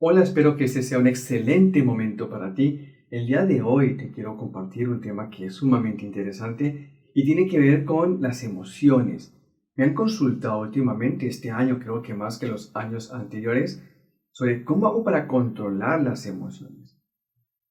Hola, espero que este sea un excelente momento para ti. El día de hoy te quiero compartir un tema que es sumamente interesante y tiene que ver con las emociones. Me han consultado últimamente, este año creo que más que los años anteriores, sobre cómo hago para controlar las emociones.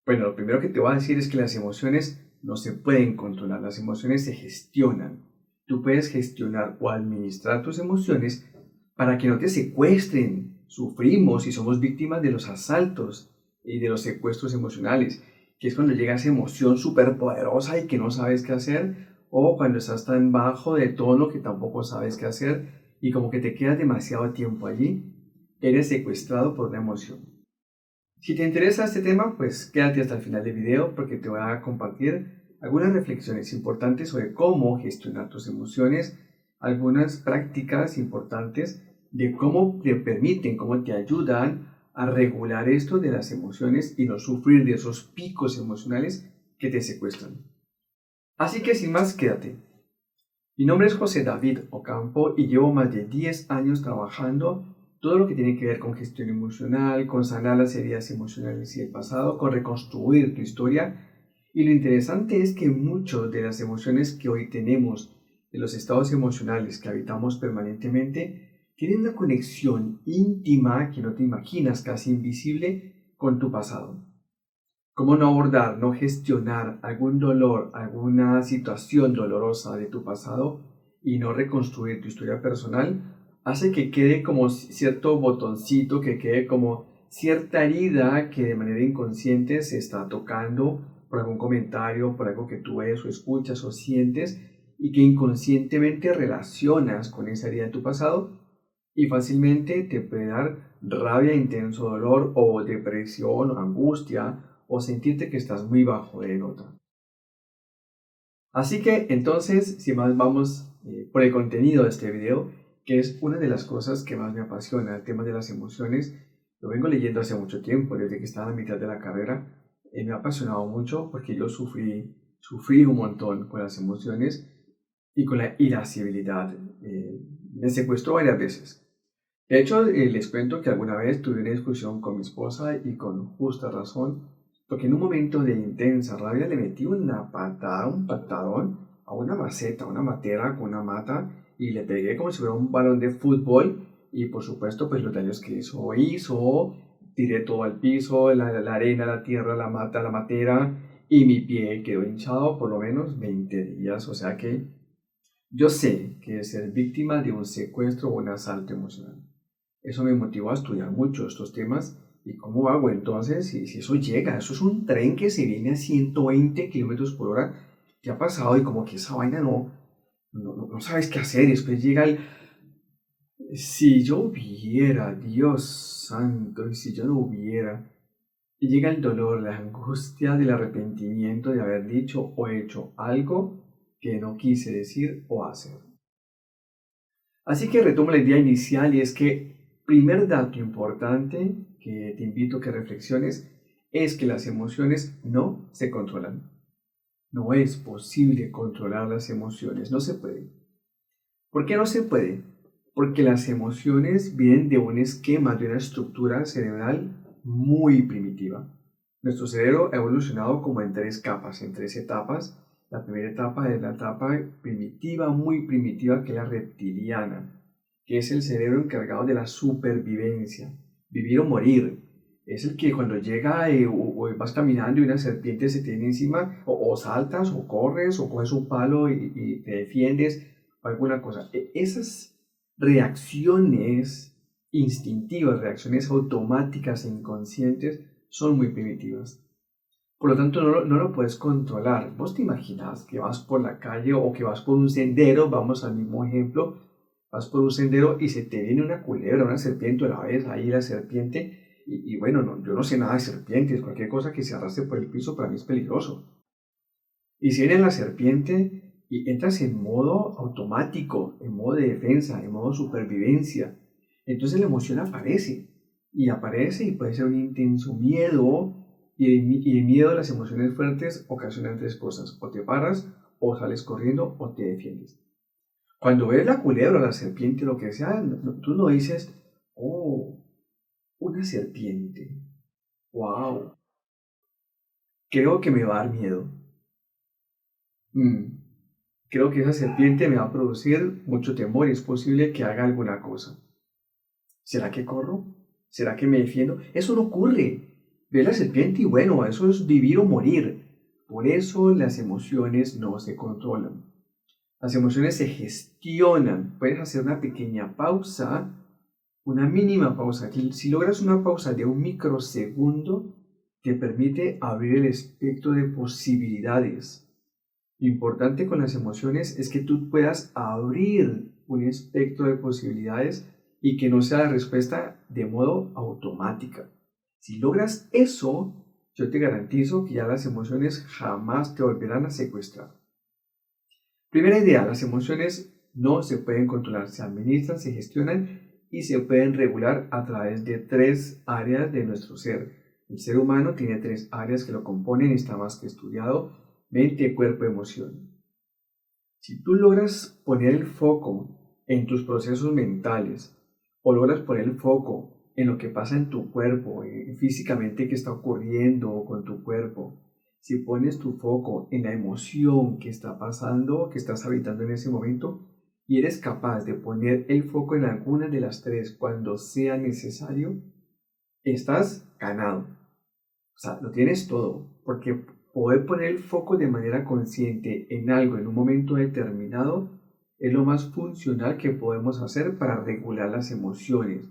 Bueno, lo primero que te voy a decir es que las emociones no se pueden controlar, las emociones se gestionan. Tú puedes gestionar o administrar tus emociones para que no te secuestren. Sufrimos y somos víctimas de los asaltos y de los secuestros emocionales, que es cuando llega esa emoción súper poderosa y que no sabes qué hacer, o cuando estás tan bajo de tono que tampoco sabes qué hacer y como que te quedas demasiado tiempo allí, eres secuestrado por una emoción. Si te interesa este tema, pues quédate hasta el final del video porque te voy a compartir algunas reflexiones importantes sobre cómo gestionar tus emociones, algunas prácticas importantes de cómo te permiten, cómo te ayudan a regular esto de las emociones y no sufrir de esos picos emocionales que te secuestran. Así que sin más, quédate. Mi nombre es José David Ocampo y llevo más de 10 años trabajando todo lo que tiene que ver con gestión emocional, con sanar las heridas emocionales y el pasado, con reconstruir tu historia. Y lo interesante es que muchas de las emociones que hoy tenemos, de los estados emocionales que habitamos permanentemente, tienen una conexión íntima que no te imaginas, casi invisible, con tu pasado. ¿Cómo no abordar, no gestionar algún dolor, alguna situación dolorosa de tu pasado y no reconstruir tu historia personal? Hace que quede como cierto botoncito, que quede como cierta herida que de manera inconsciente se está tocando por algún comentario, por algo que tú ves o escuchas o sientes y que inconscientemente relacionas con esa herida de tu pasado y fácilmente te puede dar rabia, intenso dolor o depresión o angustia o sentirte que estás muy bajo de nota. Así que entonces, si más vamos por el contenido de este video, que es una de las cosas que más me apasiona, el tema de las emociones, lo vengo leyendo hace mucho tiempo, desde que estaba a la mitad de la carrera, me ha apasionado mucho porque yo sufrí un montón con las emociones y con la irascibilidad. Me secuestró varias veces. De hecho, les cuento que alguna vez tuve una discusión con mi esposa y con justa razón, porque en un momento de intensa rabia le metí una patada, un patadón a una maceta, a una matera con una mata y le pegué como si fuera un balón de fútbol y por supuesto pues los daños que hizo, tiré todo al piso, la arena, la tierra, la mata, la matera y mi pie quedó hinchado por lo menos 20 días, o sea que yo sé que es ser víctima de un secuestro o un asalto emocional. Eso me motivó a estudiar mucho estos temas y cómo hago entonces si eso llega, eso es un tren que se viene a 120 kilómetros por hora, ¿qué ha pasado? Y como que esa vaina no sabes qué hacer y después llega el, si yo hubiera, Dios santo, y si yo no hubiera, y llega el dolor, la angustia del arrepentimiento de haber dicho o hecho algo que no quise decir o hacer. Así que retomo la idea inicial y es que primer dato importante que te invito a que reflexiones es que las emociones no se controlan. No es posible controlar las emociones, no se puede. ¿Por qué no se puede? Porque las emociones vienen de un esquema, de una estructura cerebral muy primitiva. Nuestro cerebro ha evolucionado como en tres capas, en tres etapas. La primera etapa es la etapa primitiva, muy primitiva, que es la reptiliana, que es el cerebro encargado de la supervivencia, vivir o morir. Es el que cuando llega o vas caminando y una serpiente se tiene encima, o saltas, o corres, o coges un palo y te defiendes, o alguna cosa. Esas reacciones instintivas, reacciones automáticas e inconscientes son muy primitivas. Por lo tanto, no lo puedes controlar. ¿Vos te imaginas que vas por la calle o que vas por un sendero? Vamos al mismo ejemplo. Vas por un sendero y se te viene una culebra, una serpiente, a la vez ahí la serpiente. Y bueno, yo no sé nada de serpientes. Cualquier cosa que se arrastre por el piso para mí es peligroso. Y si viene la serpiente y entras en modo automático, en modo de defensa, en modo supervivencia, entonces la emoción aparece. Y aparece y puede ser un intenso miedo. Y el miedo a las emociones fuertes ocasionan tres cosas. O te paras, o sales corriendo, o te defiendes. Cuando ves la culebra, la serpiente, lo que sea, tú no dices, oh, Una serpiente. ¡Wow! Creo que me va a dar miedo. Mm, Creo que esa serpiente me va a producir mucho temor y es posible que haga alguna cosa. ¿Será que corro? ¿Será que me defiendo? Eso no ocurre. Ve la serpiente y bueno, eso es vivir o morir. Por eso las emociones no se controlan. Las emociones se gestionan. Puedes hacer una pequeña pausa, una mínima pausa. Si logras una pausa de un microsegundo, te permite abrir el espectro de posibilidades. Lo importante con las emociones es que tú puedas abrir un espectro de posibilidades y que no sea la respuesta de modo automática. Si logras eso, yo te garantizo que ya las emociones jamás te volverán a secuestrar. Primera idea, las emociones no se pueden controlar, se administran, se gestionan y se pueden regular a través de tres áreas de nuestro ser. El ser humano tiene tres áreas que lo componen y está más que estudiado: mente, cuerpo, emoción. Si tú logras poner el foco en tus procesos mentales o logras poner el foco en lo que pasa en tu cuerpo, físicamente qué está ocurriendo con tu cuerpo, si pones tu foco en la emoción que está pasando, que estás habitando en ese momento, y eres capaz de poner el foco en alguna de las tres cuando sea necesario, estás ganado. O sea, lo tienes todo, porque poder poner el foco de manera consciente en algo en un momento determinado es lo más funcional que podemos hacer para regular las emociones,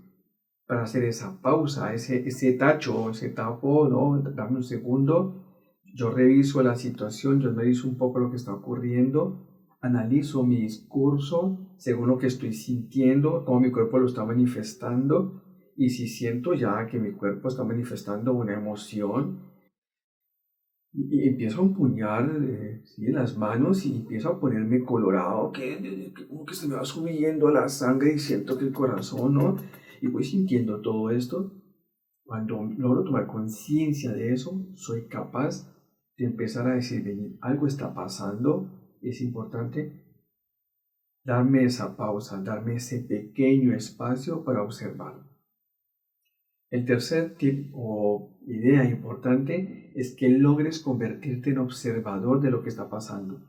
para hacer esa pausa, ese tacho, ese tapo, ¿no? Dame un segundo, yo reviso la situación, yo analizo un poco lo que está ocurriendo, analizo mi discurso según lo que estoy sintiendo, cómo mi cuerpo lo está manifestando, y si siento ya que mi cuerpo está manifestando una emoción, y empiezo a empuñar sí, las manos y empiezo a ponerme colorado, que como que se me va subiendo la sangre y siento que el corazón, ¿no? Y voy sintiendo todo esto. Cuando logro tomar conciencia de eso, soy capaz de empezar a decir, "Vení, algo está pasando, es importante darme esa pausa, darme ese pequeño espacio para observar". El tercer tip o idea importante es que logres convertirte en observador de lo que está pasando.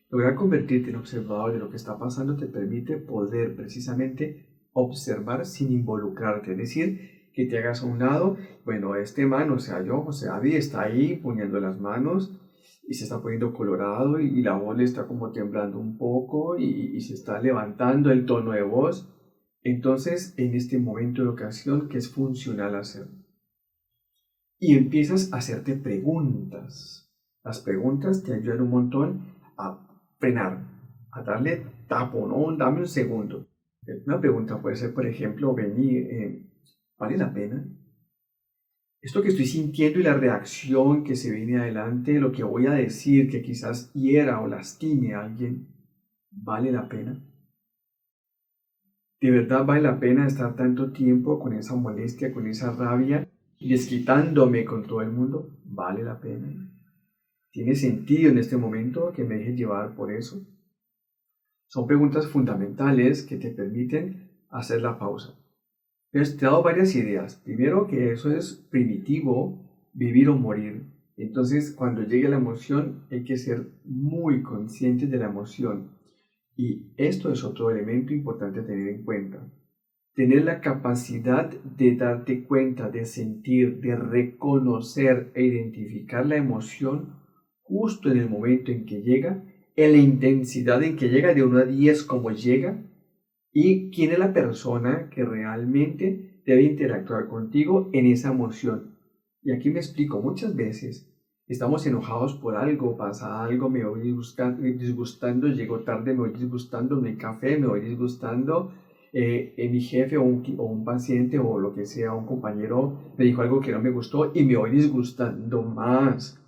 Lograr convertirte en observador de lo que está pasando te permite poder precisamente observar sin involucrarte, es decir, que te hagas a un lado, bueno, este man, o sea, yo, José David, está ahí poniendo las manos y se está poniendo colorado y la voz le está como temblando un poco y se está levantando el tono de voz. Entonces, en este momento de ocasión, que es funcional hacer? Y empiezas a hacerte preguntas. Las preguntas te ayudan un montón a frenar, a darle tapo, ¿no? Dame un segundo. Una pregunta puede ser, por ejemplo, venir, ¿vale la pena? Esto que estoy sintiendo y la reacción que se viene adelante, lo que voy a decir que quizás hiera o lastime a alguien, ¿vale la pena? ¿De verdad vale la pena estar tanto tiempo con esa molestia, con esa rabia y desquitándome con todo el mundo? ¿Vale la pena? ¿Tiene sentido en este momento que me deje llevar por eso? Son preguntas fundamentales que te permiten hacer la pausa. Entonces, te he dado varias ideas. Primero, que eso es primitivo, vivir o morir. Entonces, cuando llegue la emoción, hay que ser muy conscientes de la emoción. Y esto es otro elemento importante a tener en cuenta. Tener la capacidad de darte cuenta, de sentir, de reconocer e identificar la emoción justo en el momento en que llega, en la intensidad en que llega, de 1 a 10 como llega, y quién es la persona que realmente debe interactuar contigo en esa emoción. Y aquí me explico, muchas veces estamos enojados por algo, pasa algo, me voy disgustando, llego tarde, me voy disgustando, no hay café, me voy disgustando, mi jefe o un paciente o lo que sea, un compañero me dijo algo que no me gustó y me voy disgustando más.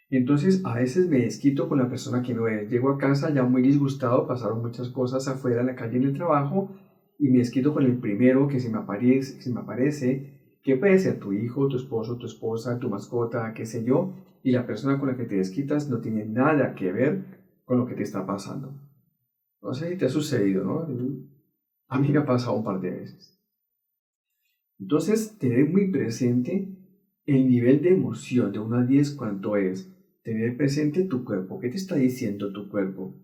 Entonces, a veces me desquito con la persona que no es. Llego a casa ya muy disgustado, pasaron muchas cosas afuera en la calle, en el trabajo, y me desquito con el primero que se me aparece, que puede ser tu hijo, tu esposo, tu esposa, tu mascota, qué sé yo, y la persona con la que te desquitas no tiene nada que ver con lo que te está pasando. No sé si te ha sucedido, ¿no? A mí me ha pasado un par de veces. Entonces, tener muy presente el nivel de emoción de 1 a 10, ¿cuánto es? Tener presente tu cuerpo. ¿Qué te está diciendo tu cuerpo?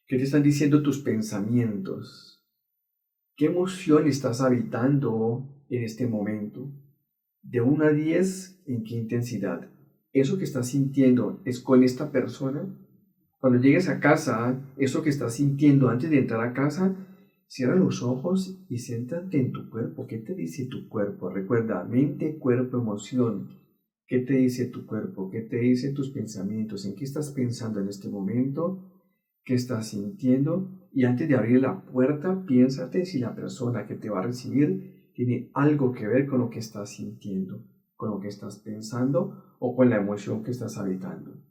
¿Qué te están diciendo tus pensamientos? ¿Qué emoción estás habitando en este momento? De 1 a 10, ¿en qué intensidad? ¿Eso que estás sintiendo es con esta persona? Cuando llegues a casa, eso que estás sintiendo antes de entrar a casa, cierra los ojos y céntrate en tu cuerpo. ¿Qué te dice tu cuerpo? Recuerda, mente, cuerpo, emoción. ¿Qué te dice tu cuerpo? ¿Qué te dicen tus pensamientos? ¿En qué estás pensando en este momento? ¿Qué estás sintiendo? Y antes de abrir la puerta, piénsate si la persona que te va a recibir tiene algo que ver con lo que estás sintiendo, con lo que estás pensando o con la emoción que estás habitando.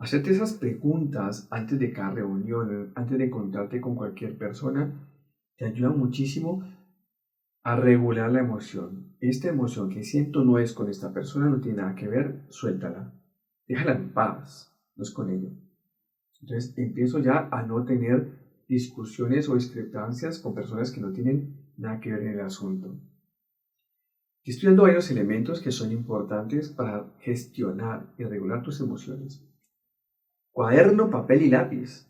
Hacerte esas preguntas antes de cada reunión, antes de encontrarte con cualquier persona, te ayuda muchísimo a regular la emoción. Esta emoción que siento no es con esta persona, no tiene nada que ver, suéltala. Déjala en paz, no es con ella. Entonces empiezo ya a no tener discusiones o discrepancias con personas que no tienen nada que ver en el asunto. Estoy dando varios elementos que son importantes para gestionar y regular tus emociones. Cuaderno, papel y lápiz.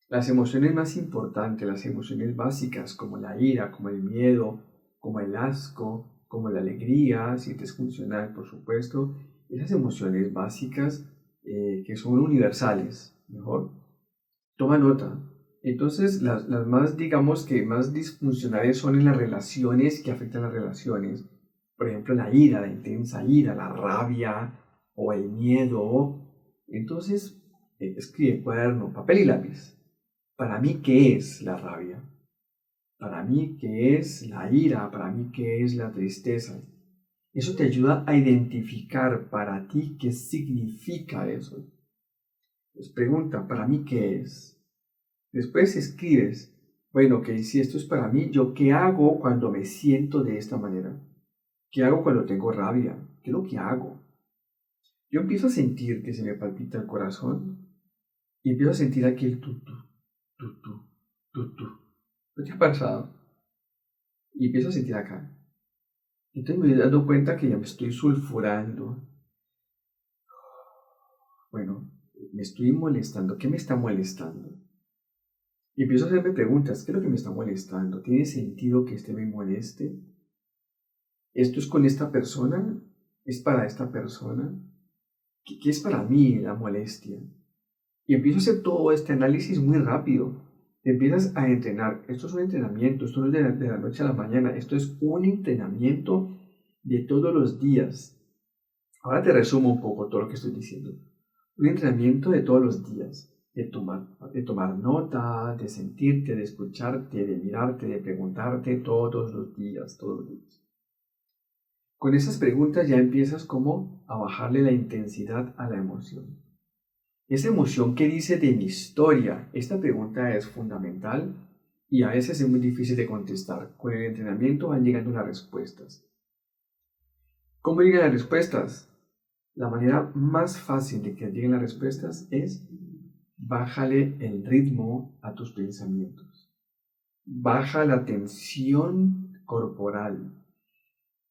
Las emociones más importantes, las emociones básicas como la ira, como el miedo, como el asco, como la alegría, si te es funcional, por supuesto, esas emociones básicas que son universales, mejor, toma nota. Entonces, las más, digamos que más disfuncionales son en las relaciones que afectan las relaciones. Por ejemplo, la ira, la intensa ira, la rabia o el miedo. Entonces, escribe cuaderno, papel y lápiz. Para mí, ¿qué es la rabia? Para mí, ¿qué es la ira? Para mí, ¿qué es la tristeza? Eso te ayuda a identificar para ti qué significa eso. Pues pregunta, ¿para mí qué es? Después escribes, bueno, ok, si esto es para mí, ¿yo qué hago cuando me siento de esta manera? ¿Qué hago cuando tengo rabia? ¿Qué es lo que hago? Yo empiezo a sentir que se me palpita el corazón y empiezo a sentir aquí el tutú, tutú, tutú. ¿No te ha pasado? Y empiezo a sentir acá. Entonces me voy dando cuenta que ya me estoy sulfurando. Bueno, me estoy molestando. ¿Qué me está molestando? Y empiezo a hacerme preguntas. ¿Qué es lo que me está molestando? ¿Tiene sentido que este me moleste? ¿Esto es con esta persona? ¿Es para esta persona? ¿Qué es para mí la molestia? Y empiezo a hacer todo este análisis muy rápido. Te empiezas a entrenar. Esto es un entrenamiento, esto no es de la noche a la mañana. Esto es un entrenamiento de todos los días. Ahora te resumo un poco todo lo que estoy diciendo. Un entrenamiento de todos los días. De tomar nota, de sentirte, de escucharte, de mirarte, de preguntarte todos los días, todos los días. Con esas preguntas ya empiezas como a bajarle la intensidad a la emoción. Esa emoción que dice de mi historia, esta pregunta es fundamental y a veces es muy difícil de contestar. Con el entrenamiento van llegando las respuestas. ¿Cómo llegan las respuestas? La manera más fácil de que lleguen las respuestas es bájale el ritmo a tus pensamientos. Baja la tensión corporal.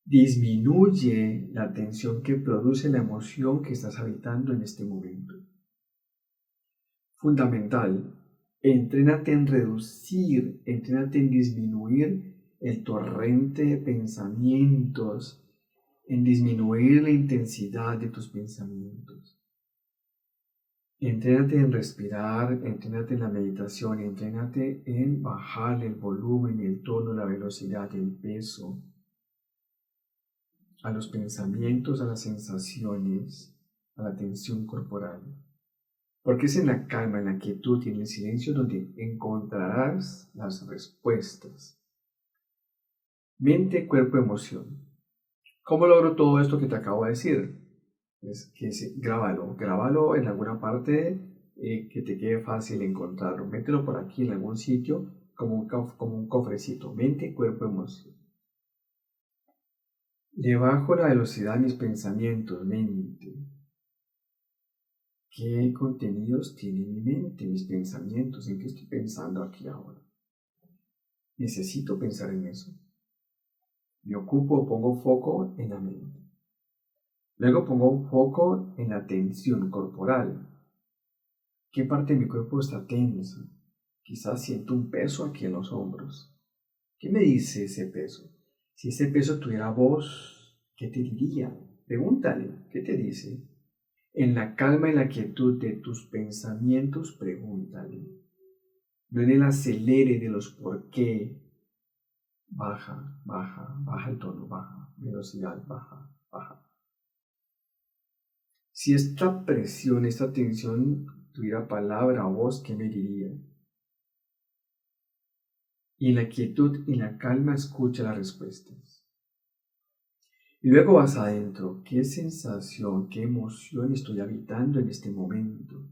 Disminuye la tensión que produce la emoción que estás habitando en este momento. Fundamental, entrénate en reducir, entrénate en disminuir el torrente de pensamientos, en disminuir la intensidad de tus pensamientos. Entrénate en respirar, entrénate en la meditación, entrénate en bajar el volumen, el tono, la velocidad, el peso a los pensamientos, a las sensaciones, a la tensión corporal. Porque es en la calma, en la quietud y en el silencio donde encontrarás las respuestas. Mente, cuerpo, emoción. ¿Cómo logro todo esto que te acabo de decir? Grábalo en alguna parte que te quede fácil encontrarlo. Mételo por aquí en algún sitio como un cofrecito. Mente, cuerpo, emoción. Le bajo la velocidad a mis pensamientos, mente. ¿Qué contenidos tiene mi mente, mis pensamientos? ¿En qué estoy pensando aquí ahora? Necesito pensar en eso. Me ocupo, pongo foco en la mente. Luego pongo foco en la tensión corporal. ¿Qué parte de mi cuerpo está tensa? Quizás siento un peso aquí en los hombros. ¿Qué me dice ese peso? Si ese peso tuviera voz, ¿qué te diría? Pregúntale, ¿qué te dice? En la calma y la quietud de tus pensamientos, pregúntale. No en el acelere de los por qué. Baja, baja, baja el tono, baja, velocidad, baja, baja. Si esta presión, esta tensión tuviera palabra o voz, ¿qué me diría? Y en la quietud y en la calma escucha las respuestas. Y luego vas adentro. ¿Qué sensación, qué emoción estoy habitando en este momento?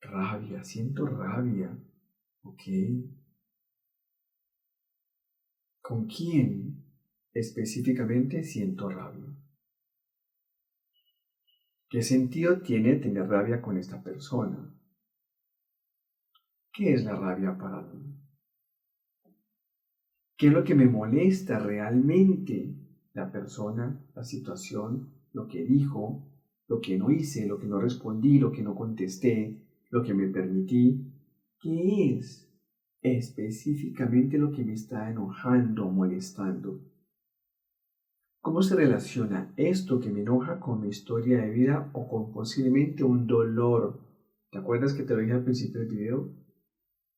Rabia, siento rabia. ¿Ok? ¿Con quién específicamente siento rabia? ¿Qué sentido tiene tener rabia con esta persona? ¿Qué es la rabia para mí? ¿Qué es lo que me molesta realmente? La persona, la situación, lo que dijo, lo que no hice, lo que no respondí, lo que no contesté, lo que me permití. ¿Qué es específicamente lo que me está enojando o molestando? ¿Cómo se relaciona esto que me enoja con mi historia de vida o con posiblemente un dolor? ¿Te acuerdas que te lo dije al principio del video?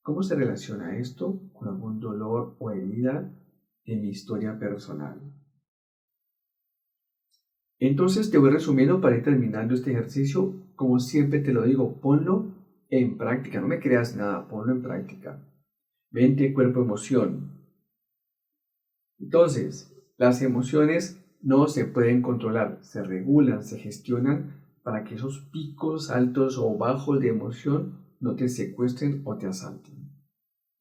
¿Cómo se relaciona esto con algún dolor o herida de mi historia personal? Entonces te voy resumiendo para ir terminando este ejercicio. Como siempre te lo digo, ponlo en práctica. No me creas nada, ponlo en práctica. Mente, cuerpo, emoción. Entonces, las emociones no se pueden controlar, se regulan, se gestionan para que esos picos altos o bajos de emoción no te secuestren o te asalten.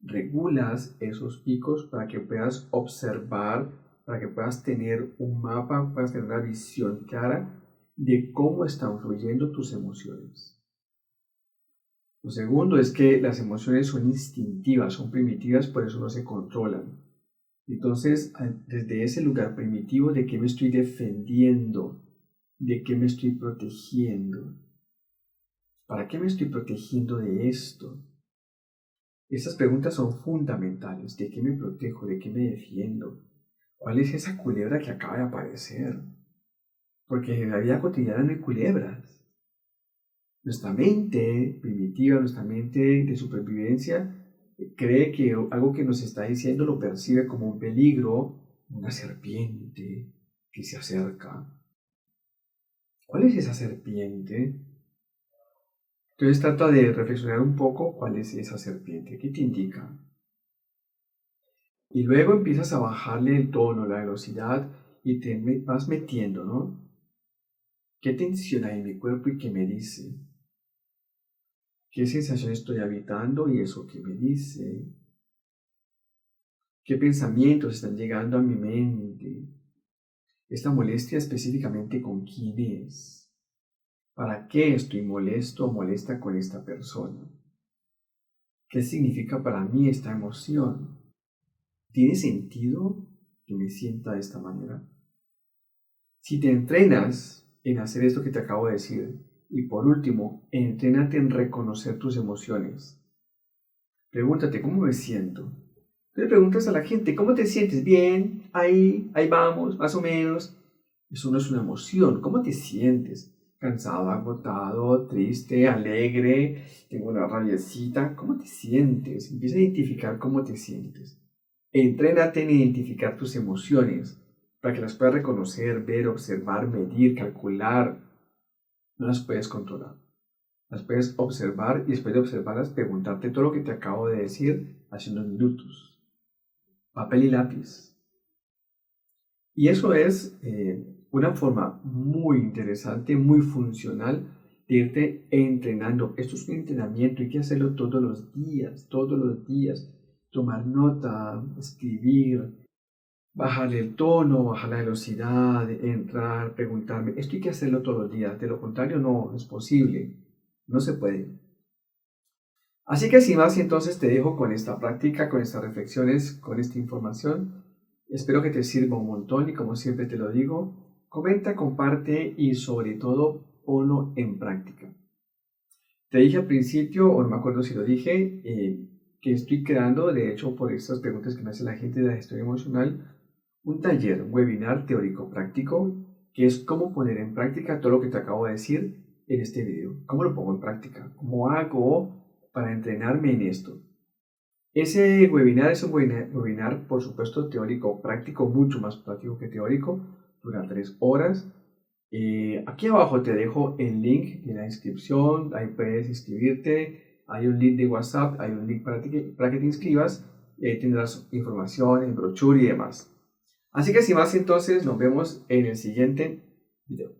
Regulas esos picos para que puedas observar, para que puedas tener un mapa, puedas tener una visión clara de cómo están fluyendo tus emociones. Lo segundo es que las emociones son instintivas, son primitivas, por eso no se controlan. Entonces, desde ese lugar primitivo, ¿de qué me estoy defendiendo? ¿De qué me estoy protegiendo? ¿Para qué me estoy protegiendo de esto? Estas preguntas son fundamentales. ¿De qué me protejo? ¿De qué me defiendo? ¿Cuál es esa culebra que acaba de aparecer? Porque en la vida cotidiana no hay culebras. Nuestra mente primitiva, nuestra mente de supervivencia, cree que algo que nos está diciendo lo percibe como un peligro, una serpiente que se acerca. ¿Cuál es esa serpiente? Entonces trata de reflexionar un poco cuál es esa serpiente, qué te indica. Y luego empiezas a bajarle el tono, la velocidad y te vas metiendo, ¿no? ¿Qué tensión hay en mi cuerpo y qué me dice? ¿Qué sensación estoy habitando y eso qué me dice? ¿Qué pensamientos están llegando a mi mente? ¿Esta molestia específicamente con quién es? ¿Para qué estoy molesto o molesta con esta persona? ¿Qué significa para mí esta emoción? ¿Tiene sentido que me sienta de esta manera? Si te entrenas en hacer esto que te acabo de decir, y por último, entrénate en reconocer tus emociones. Pregúntate, ¿cómo me siento? Tú le preguntas a la gente, ¿cómo te sientes? Bien, ahí vamos, más o menos. Eso no es una emoción. ¿Cómo te sientes? Cansado, agotado, triste, alegre, tengo una rabiecita. ¿Cómo te sientes? Empieza a identificar cómo te sientes. Entrénate en identificar tus emociones para que las puedas reconocer, ver, observar, medir, calcular. No las puedes controlar. Las puedes observar y después de observarlas preguntarte todo lo que te acabo de decir hace unos minutos. Papel y lápiz. Y eso es una forma muy interesante, muy funcional de irte entrenando. Esto es un entrenamiento, hay que hacerlo todos los días, todos los días. Tomar nota, escribir, bajar el tono, bajar la velocidad, entrar, preguntarme. Esto hay que hacerlo todos los días, de lo contrario no es posible, no se puede. Así que sin más, entonces te dejo con esta práctica, con estas reflexiones, con esta información. Espero que te sirva un montón y como siempre te lo digo, comenta, comparte y sobre todo ponlo en práctica. Te dije al principio, o no me acuerdo si lo dije, que estoy creando, de hecho por estas preguntas que me hace la gente de la gestión emocional, un taller, un webinar teórico práctico, que es cómo poner en práctica todo lo que te acabo de decir en este video. ¿Cómo lo pongo en práctica? ¿Cómo hago para entrenarme en esto? Ese webinar es un webinar, por supuesto, teórico práctico, mucho más práctico que teórico, dura 3 horas. Aquí abajo te dejo el link de la inscripción, ahí puedes inscribirte, hay un link de WhatsApp, hay un link para que te inscribas y ahí tendrás información, el brochure y demás. Así que sin más entonces nos vemos en el siguiente video.